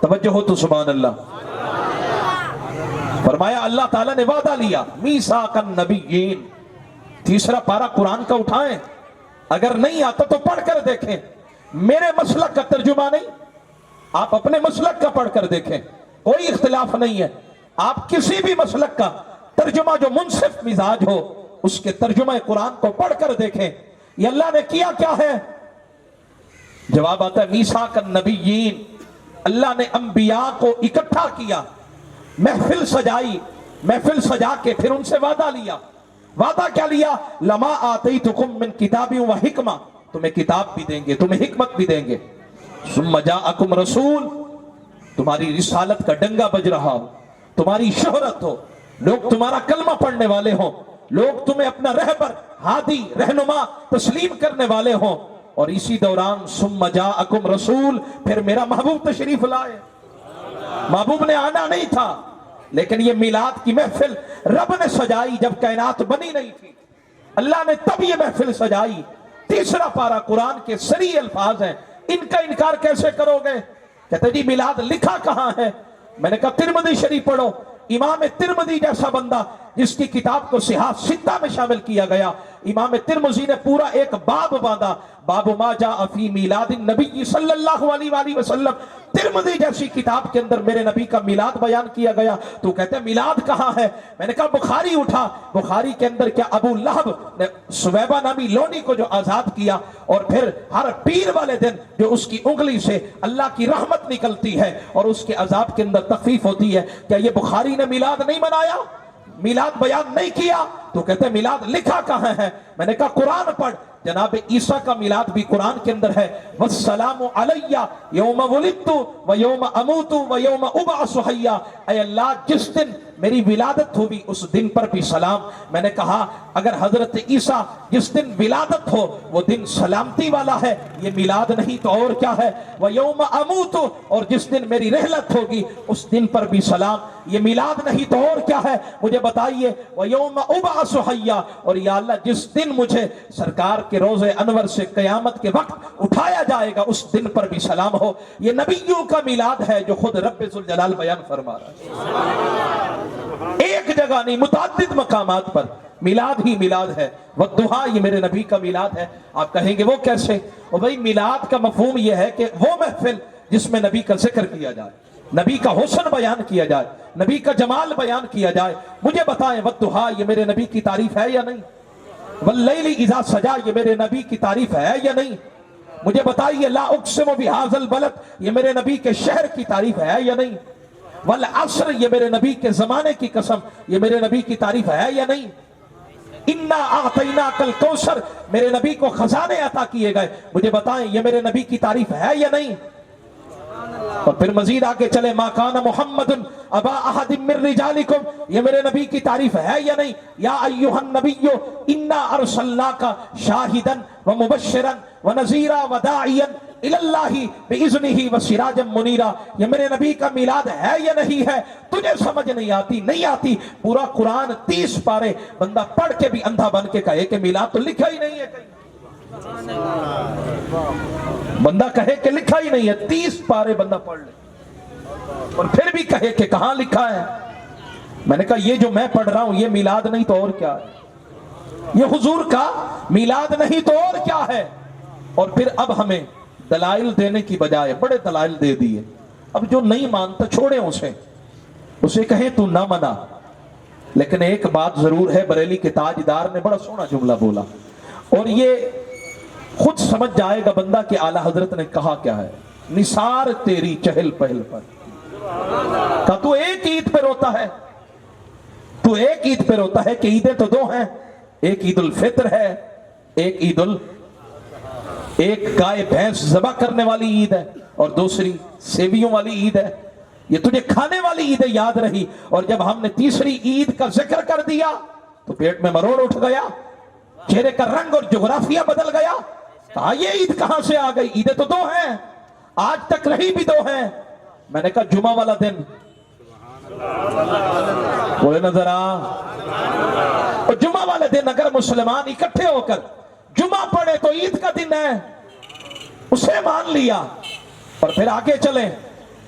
توجہ ہو تو سبحان اللہ۔ فرمایا اللہ تعالیٰ نے وعدہ لیا میثاق النبیین۔ تیسرا پارہ قرآن کا اٹھائیں، اگر نہیں آتا تو پڑھ کر دیکھیں، میرے مسلک کا ترجمہ نہیں، آپ اپنے مسلک کا پڑھ کر دیکھیں، کوئی اختلاف نہیں ہے۔ آپ کسی بھی مسلک کا ترجمہ جو منصف مزاج ہو اس کے ترجمہ قرآن کو پڑھ کر دیکھیں، یہ اللہ نے کیا کیا ہے؟ جواب آتا ہے میثاق النبیین، اللہ نے انبیاء کو اکٹھا کیا، محفل سجائی، محفل سجا کے پھر ان سے وعدہ لیا۔ وعدہ کیا لیا؟ لما آتیتکم من کتاب و حکمہ، تمہیں کتاب بھی دیں گے، تمہیں حکمت بھی دیں گے۔ ثم جاءکم رسول، تمہاری رسالت کا ڈنگا بج رہا ہو، تمہاری شہرت ہو، لوگ تمہارا کلمہ پڑھنے والے ہوں، لوگ تمہیں اپنا رہبر، ہادی، رہنما تسلیم کرنے والے ہوں، اور اسی دوران ثم جاءکم رسول، پھر میرا محبوب تشریف لائے۔ محبوب نے آنا نہیں تھا، لیکن یہ میلاد کی محفل رب نے سجائی جب کائنات بنی نہیں تھی، اللہ نے تب یہ محفل سجائی۔ تیسرا پارہ قرآن کے صریح الفاظ ہیں، ان کا انکار کیسے کرو گے؟ کہتے جی میلاد لکھا کہاں ہے؟ میں نے کہا ترمذی شریف پڑھو، امام ترمذی جیسا بندہ جس کی کتاب کو صحاح ستہ میں شامل کیا گیا، امام ترمذی نے پورا ایک باب باندھا، باب ما جاء فی میلاد النبی صلی اللہ علیہ وآلہ وسلم۔ ترمذی جیسی کتاب کے اندر میرے نبی کا میلاد بیان کیا گیا، تو کہتے ہیں میلاد کہاں ہے؟ میں نے کہا بخاری اٹھا، بخاری کے اندر کیا ابو لہب نے سویبہ نامی لونی کو جو آزاد کیا، اور پھر ہر پیر والے دن جو اس کی انگلی سے اللہ کی رحمت نکلتی ہے اور اس کے عذاب کے اندر تخفیف ہوتی ہے، کیا یہ بخاری نے میلاد نہیں منایا؟ میلاد بیان نہیں کیا؟ تو کہتے ہیں میلاد لکھا کہاں ہے؟ میں نے کہا قرآن پڑھ، جناب عیسیٰ کا میلاد بھی قرآن کے اندر ہے، والسلام علی یوم ولدت و یوم اموت و یوم ابعث حیا، اے اللہ جس دن میری ولادت ہوئی اس دن پر بھی سلام۔ میں نے کہا اگر حضرت عیسیٰ جس دن ولادت ہو وہ دن سلامتی والا ہے، یہ میلاد نہیں تو اور کیا ہے؟ وَيَوْمَ أَمُوتُ، اور جس دن میری رحلت ہوگی اس دن پر بھی سلام، یہ میلاد نہیں تو اور کیا ہے؟ مجھے بتائیے۔ وَيَوْمَ أُبْعَثُ حَيًّا، اور یا اللہ جس دن مجھے سرکار کے روضہ انور سے قیامت کے وقت اٹھایا جائے گا اس دن پر بھی سلام ہو۔ یہ نبیوں کا میلاد ہے جو خود رب ذوالجلال بیان فرما رہا ہے، ایک جگہ نہیں، متعدد مقامات پر میلاد ہی میلاد ہے۔ والضحیٰ، یہ میرے نبی کا میلاد ہے۔ آپ کہیں گے وہ کیسے؟ اور بھئی میلاد کا مفہوم یہ ہے کہ وہ محفل جس میں نبی کا ذکر کیا جائے، نبی کا حسن بیان کیا جائے، نبی کا جمال بیان کیا جائے۔ مجھے بتائیں والضحیٰ یہ میرے نبی کی تعریف ہے یا نہیں؟ واللیل اذا سجا یہ میرے نبی کی تعریف ہے یا نہیں؟ مجھے بتائیے لا اقسم بہذا البلد یہ میرے نبی کے شہر کی تعریف ہے یا نہیں؟ والعصر یہ میرے نبی کے زمانے کی قسم یہ میرے نبی کی تعریف ہے یا نہیں؟ انا اعطیناک الکوثر میرے نبی کو خزانے عطا کیے گئے، مجھے بتائیں یہ میرے نبی کی تعریف ہے یا نہیں؟ اور پھر مزید آگے چلے ما کان محمد ابا احد من رجالکم یہ میرے نبی کی تعریف ہے یا نہیں؟ یا ایھا النبی انا ارسلناک شاہدا ومبشرا ونذیرا وداعیا الی اللہ باذنہ وسراجا منیرا یہ میرے نبی کا میلاد ہے یا نہیں ہے؟ تجھے سمجھ نہیں آتی پورا قرآن 30 پارے بندہ پڑھ کے بھی اندھا بن کے کہے کہ میلاد تو لکھا ہی نہیں ہے کہیں، بندہ کہے کہ لکھا ہی نہیں ہے، 30 پارے بندہ پڑھ لے اور پھر بھی کہے کہ کہاں لکھا ہے۔ میں نے کہا یہ جو میں پڑھ رہا ہوں یہ میلاد نہیں تو اور کیا ہے؟ یہ حضور کا میلاد نہیں تو اور کیا ہے؟ اور پھر اب ہمیں دلائل دینے کی بجائے بڑے دلائل دے دیے، اب جو نہیں مانتا چھوڑیں اسے کہیں تو نہ منا۔ لیکن ایک بات ضرور ہے، بریلی کے تاجدار نے بڑا سونا جملہ بولا اور یہ خود سمجھ جائے گا بندہ کہ اعلیٰ حضرت نے کہا کیا ہے۔ نثار تیری چہل پہل پر، کہا تو ایک عید پہ روتا ہے، تو ایک عید پہ روتا ہے کہ عیدیں تو دو ہیں، ایک عید الفطر ہے، ایک گائے بھینس ذبح کرنے والی عید ہے اور دوسری سیویوں والی عید ہے، یہ تجھے کھانے والی عید یاد رہی، اور جب ہم نے تیسری عید کا ذکر کر دیا تو پیٹ میں مروڑ اٹھ گیا، چہرے کا رنگ اور جغرافیہ بدل گیا، کہا یہ عید کہاں سے آ گئی؟ عیدیں تو دو ہیں، آج تک رہی بھی دو ہیں۔ میں نے کہا جمعہ والا دن بولے نظر اور جمعہ والے دن اگر مسلمان اکٹھے ہو کر جمعہ پڑھے تو عید کا دن ہے، اسے مان لیا۔ اور پھر آگے چلیں،